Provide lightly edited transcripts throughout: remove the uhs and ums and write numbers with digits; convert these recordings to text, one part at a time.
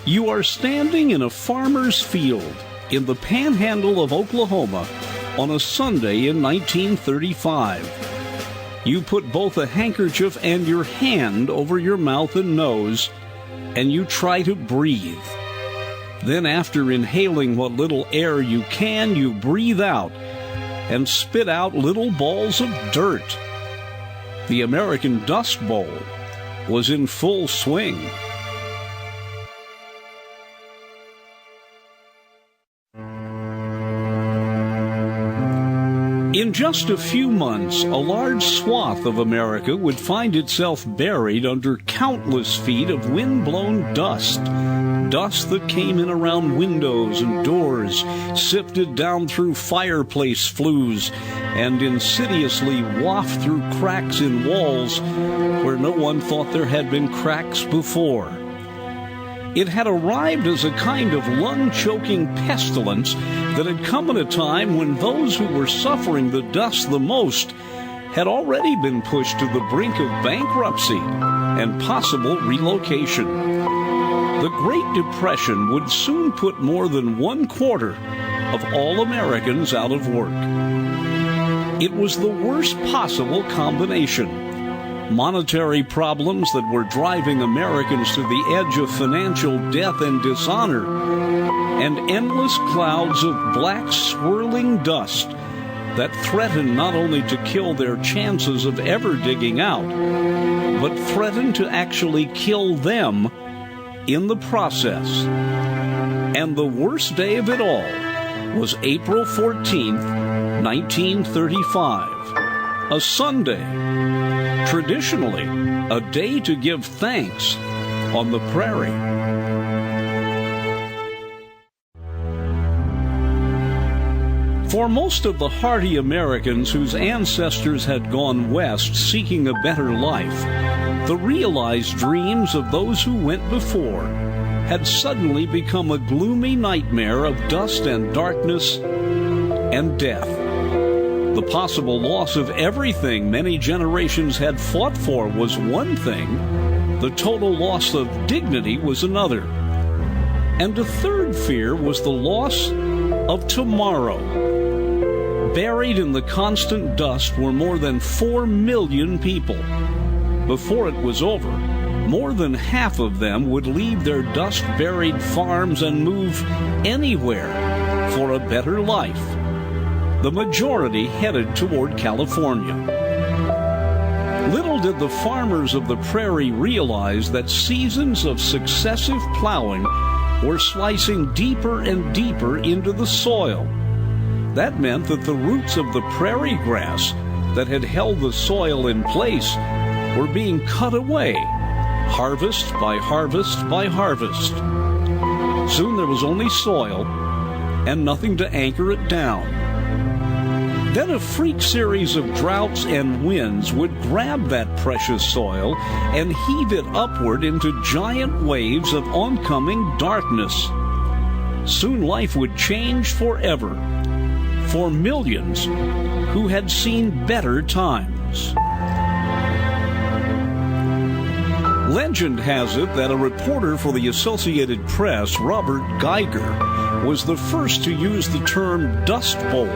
You are standing in a farmer's field in the panhandle of Oklahoma on a Sunday in 1935. You put both a handkerchief and your hand over your mouth and nose, and you try to breathe. Then after inhaling what little air you can, you breathe out and spit out little balls of dirt. The American Dust Bowl was in full swing. In just a few months, a large swath of America would find itself buried under countless feet of wind-blown dust. Dust that came in around windows and doors, sifted down through fireplace flues, and insidiously wafted through cracks in walls where no one thought there had been cracks before. It had arrived as a kind of lung-choking pestilence that had come at a time when those who were suffering the dust the most had already been pushed to the brink of bankruptcy and possible relocation. The Great Depression would soon put more than 1/4 of all Americans out of work. It was the worst possible combination. Monetary problems that were driving Americans to the edge of financial death and dishonor, and endless clouds of black swirling dust that threatened not only to kill their chances of ever digging out, but threatened to actually kill them in the process. And the worst day of it all was April 14th, 1935, a Sunday, traditionally a day to give thanks on the prairie. For most of the hardy Americans whose ancestors had gone west seeking a better life, the realized dreams of those who went before had suddenly become a gloomy nightmare of dust and darkness and death. The possible loss of everything many generations had fought for was one thing. The total loss of dignity was another. And a third fear was the loss of tomorrow. Buried in the constant dust were more than 4 million people. Before it was over, more than half of them would leave their dust-buried farms and move anywhere for a better life. The majority headed toward California. Little did the farmers of the prairie realize that seasons of successive plowing were slicing deeper and deeper into the soil. That meant that the roots of the prairie grass that had held the soil in place were being cut away, harvest by harvest by harvest. Soon there was only soil and nothing to anchor it down. Then a freak series of droughts and winds would grab that precious soil and heave it upward into giant waves of oncoming darkness. Soon life would change forever for millions who had seen better times. Legend has it that a reporter for the Associated Press, Robert Geiger, was the first to use the term Dust Bowl.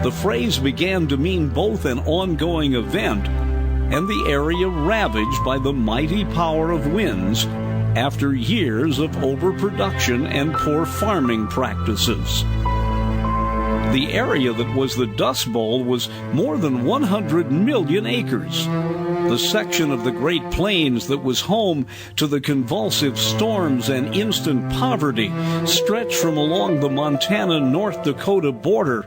The phrase began to mean both an ongoing event and the area ravaged by the mighty power of winds after years of overproduction and poor farming practices. The area that was the Dust Bowl was more than 100 million acres. The section of the Great Plains that was home to the convulsive storms and instant poverty stretched from along the Montana-North Dakota border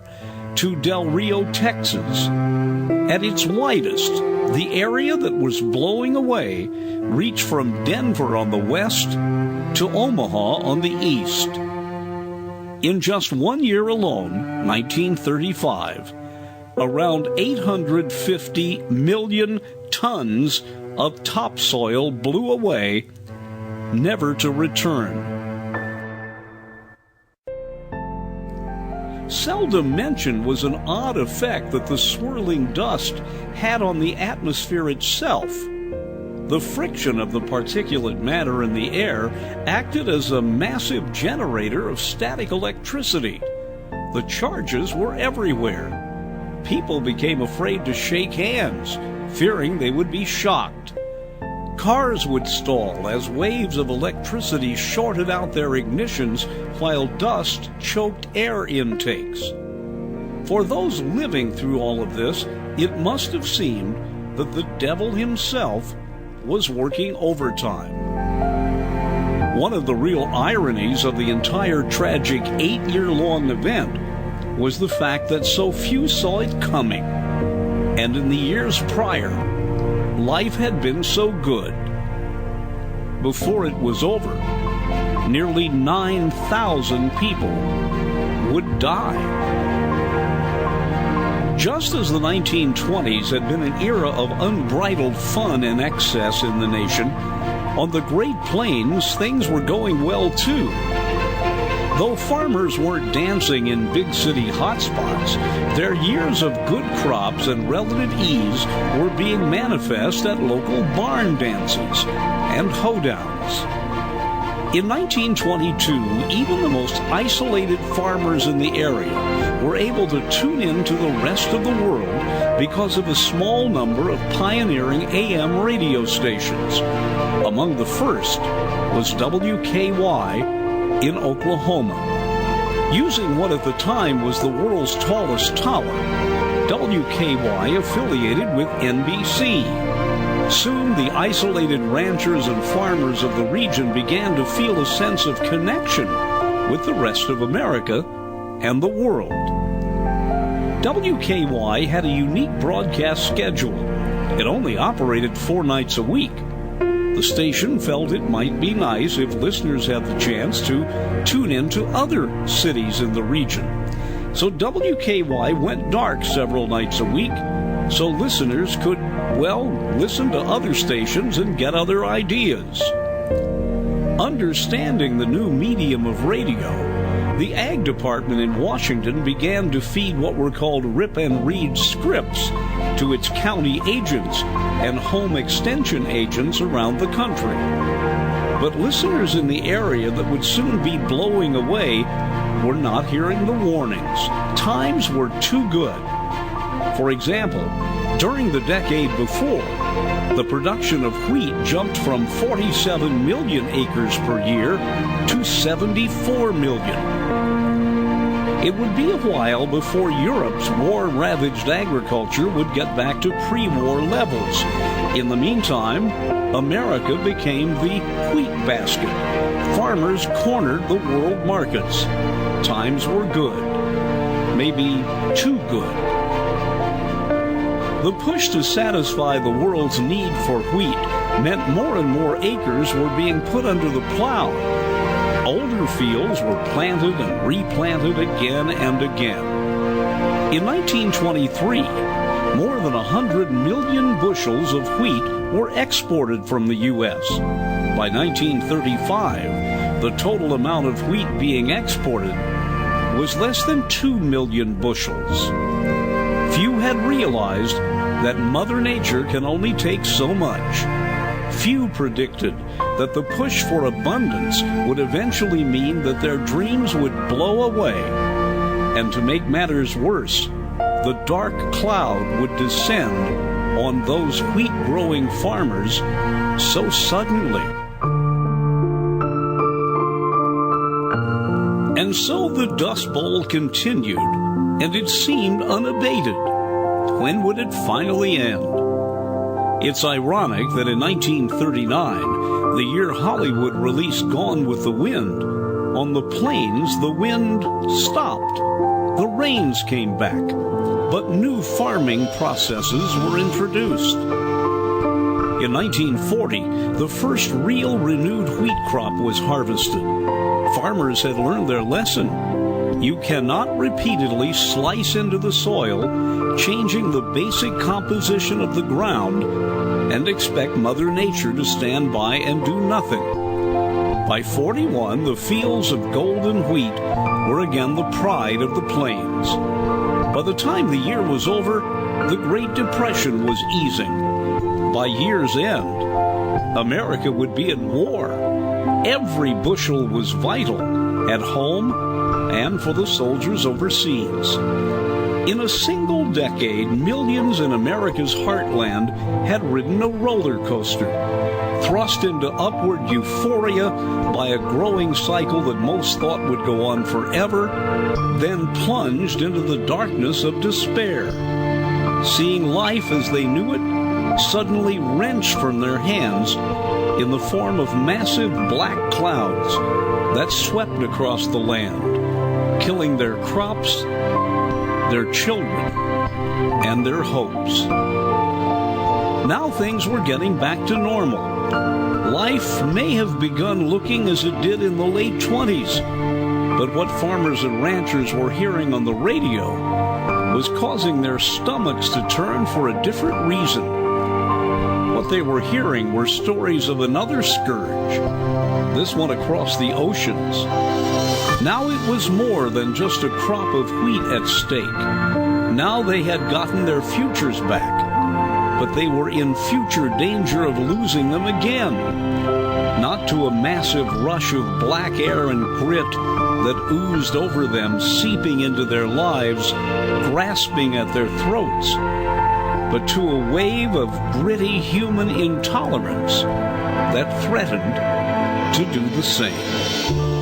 to Del Rio, Texas. At its widest, the area that was blowing away reached from Denver on the west to Omaha on the east. In just 1 year alone, 1935, around 850 million tons of topsoil blew away, never to return. Seldom mentioned was an odd effect that the swirling dust had on the atmosphere itself. The friction of the particulate matter in the air acted as a massive generator of static electricity. The charges were everywhere. People became afraid to shake hands, fearing they would be shocked. Cars would stall as waves of electricity shorted out their ignitions while dust choked air intakes. For those living through all of this, it must have seemed that the devil himself was working overtime. One of the real ironies of the entire tragic 8-year-long event was the fact that so few saw it coming. And in the years prior, life had been so good. Before it was over, nearly 9,000 people would die. Just as the 1920s had been an era of unbridled fun and excess in the nation, on the Great Plains things were going well too. Though farmers weren't dancing in big city hotspots, their years of good crops and relative ease were being manifest at local barn dances and hoedowns. In 1922, even the most isolated farmers in the area were able to tune in to the rest of the world because of a small number of pioneering AM radio stations. Among the first was WKY in Oklahoma. Using what at the time was the world's tallest tower, WKY affiliated with NBC. Soon, the isolated ranchers and farmers of the region began to feel a sense of connection with the rest of America and the world. WKY had a unique broadcast schedule. It only operated 4 nights a week. The station felt it might be nice if listeners had the chance to tune in to other cities in the region. So WKY went dark several nights a week so listeners could, listen to other stations and get other ideas. Understanding the new medium of radio, the Ag Department in Washington began to feed what were called rip and read scripts to its county agents and home extension agents around the country. But listeners in the area that would soon be blowing away were not hearing the warnings. Times were too good. For example, during the decade before, the production of wheat jumped from 47 million acres per year to 74 million. It would be a while before Europe's war-ravaged agriculture would get back to pre-war levels. In the meantime, America became the wheat basket. Farmers cornered the world markets. Times were good. Maybe too good. The push to satisfy the world's need for wheat meant more and more acres were being put under the plow. Older fields were planted and replanted again and again. In 1923, more than 100 million bushels of wheat were exported from the U.S. By 1935, the total amount of wheat being exported was less than 2 million bushels. Few had realized that Mother Nature can only take so much. Few predicted that the push for abundance would eventually mean that their dreams would blow away. And to make matters worse, the dark cloud would descend on those wheat-growing farmers so suddenly. And so the Dust Bowl continued, and it seemed unabated. When would it finally end? It's ironic that in 1939, the year Hollywood released Gone with the Wind, on the plains the wind stopped. The rains came back, but new farming processes were introduced. In 1940, the first real renewed wheat crop was harvested. Farmers had learned their lesson. You cannot repeatedly slice into the soil, changing the basic composition of the ground, and expect Mother Nature to stand by and do nothing. By 41, the fields of golden wheat were again the pride of the plains. By the time the year was over, the Great Depression was easing. By year's end, America would be at war. Every bushel was vital, at home and for the soldiers overseas. In a single decade, millions in America's heartland had ridden a roller coaster, thrust into upward euphoria by a growing cycle that most thought would go on forever, then plunged into the darkness of despair, seeing life as they knew it suddenly wrenched from their hands in the form of massive black clouds that swept across the land, killing their crops, their children, and their hopes. Now things were getting back to normal. Life may have begun looking as it did in the late 20s, but what farmers and ranchers were hearing on the radio was causing their stomachs to turn for a different reason. What they were hearing were stories of another scourge, this one across the oceans. Now it was more than just a crop of wheat at stake. Now they had gotten their futures back, but they were in future danger of losing them again. Not to a massive rush of black air and grit that oozed over them, seeping into their lives, grasping at their throats, but to a wave of gritty human intolerance that threatened to do the same.